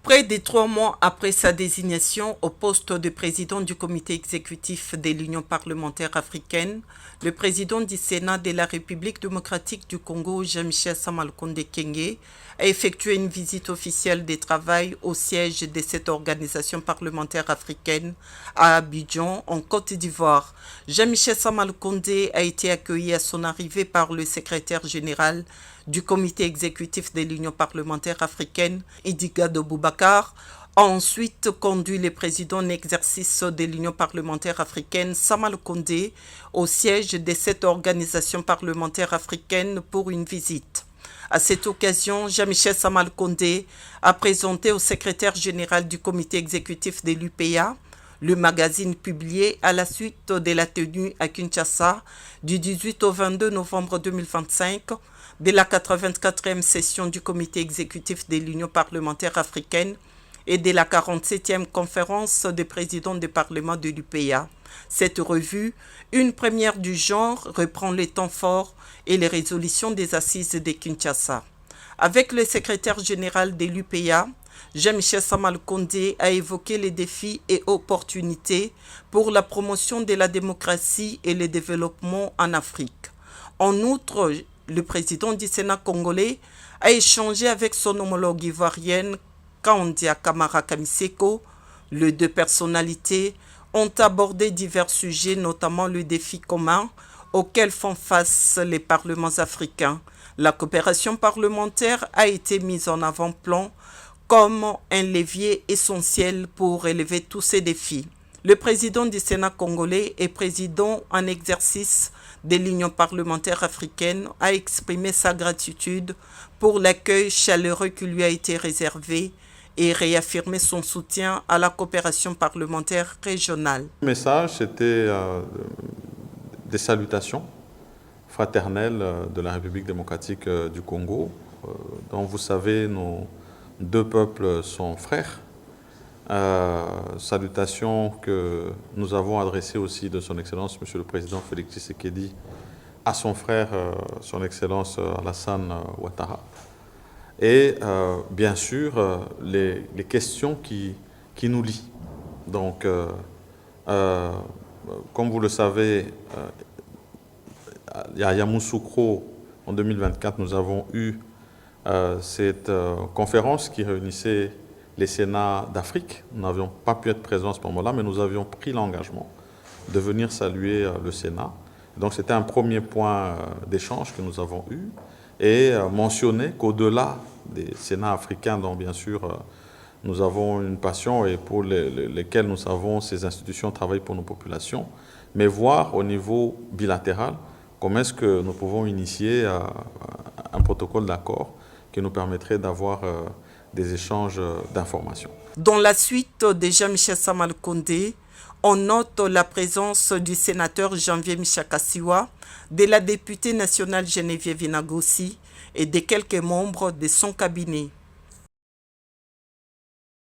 Près de 3 mois après sa désignation au poste de président du comité exécutif de l'Union parlementaire africaine, le président du Sénat de la République démocratique du Congo, Jean-Michel Sama-Lukonde Kyenge, a effectué une visite officielle de travail au siège de cette organisation parlementaire africaine à Abidjan, en Côte d'Ivoire. Jean-Michel Sama-Lukonde a été accueilli à son arrivée par le secrétaire général du comité exécutif de l'Union parlementaire africaine, Idigado Boubacar, a ensuite conduit le président en exercice de l'Union parlementaire africaine, Sama-Lukonde, au siège de cette organisation parlementaire africaine pour une visite. À cette occasion, Jean-Michel Sama-Lukonde a présenté au secrétaire général du comité exécutif de l'UPA le magazine publié à la suite de la tenue à Kinshasa du 18 au 22 novembre 2025 de la 84e session du comité exécutif de l'Union parlementaire africaine et de la 47e conférence des présidents des parlements de l'UPA. Cette revue, une première du genre, reprend les temps forts et les résolutions des assises de Kinshasa. Avec le secrétaire général de l'UPA, Jean-Michel Sama-Lukonde a évoqué les défis et opportunités pour la promotion de la démocratie et le développement en Afrique. En outre, le président du Sénat congolais a échangé avec son homologue ivoirienne Kandia Kamara Kamiseko. Les deux personnalités ont abordé divers sujets, notamment le défi commun auquel font face les parlements africains. La coopération parlementaire a été mise en avant-plan comme un levier essentiel pour relever tous ces défis. Le président du Sénat congolais et président en exercice de l'Union parlementaire africaine a exprimé sa gratitude pour l'accueil chaleureux qui lui a été réservé et réaffirmé son soutien à la coopération parlementaire régionale. Le message, c'était des salutations fraternelles de la République démocratique du Congo, dont vous savez, nos deux peuples sont frères. Salutations que nous avons adressées aussi de son Excellence, Monsieur le Président Félix Tshisekedi, à son frère, son Excellence Alassane Ouattara. Et bien sûr, les questions qui nous lient. Donc, comme vous le savez, à Yamoussoukro, en 2024, nous avons eu cette conférence qui réunissait les Sénats d'Afrique. Nous n'avions pas pu être présents à ce moment-là, mais nous avions pris l'engagement de venir saluer le Sénat. Donc c'était un premier point d'échange que nous avons eu et mentionner qu'au-delà des Sénats africains, dont bien sûr nous avons une passion et pour lesquels nous savons ces institutions travaillent pour nos populations, mais voir au niveau bilatéral comment est-ce que nous pouvons initier un protocole d'accord qui nous permettrait d'avoir des échanges d'informations. Dans la suite de Jean-Michel Sama-Lukonde, on note la présence du sénateur Janvier Michakassiwa, de la députée nationale Geneviève Inagossi et de quelques membres de son cabinet.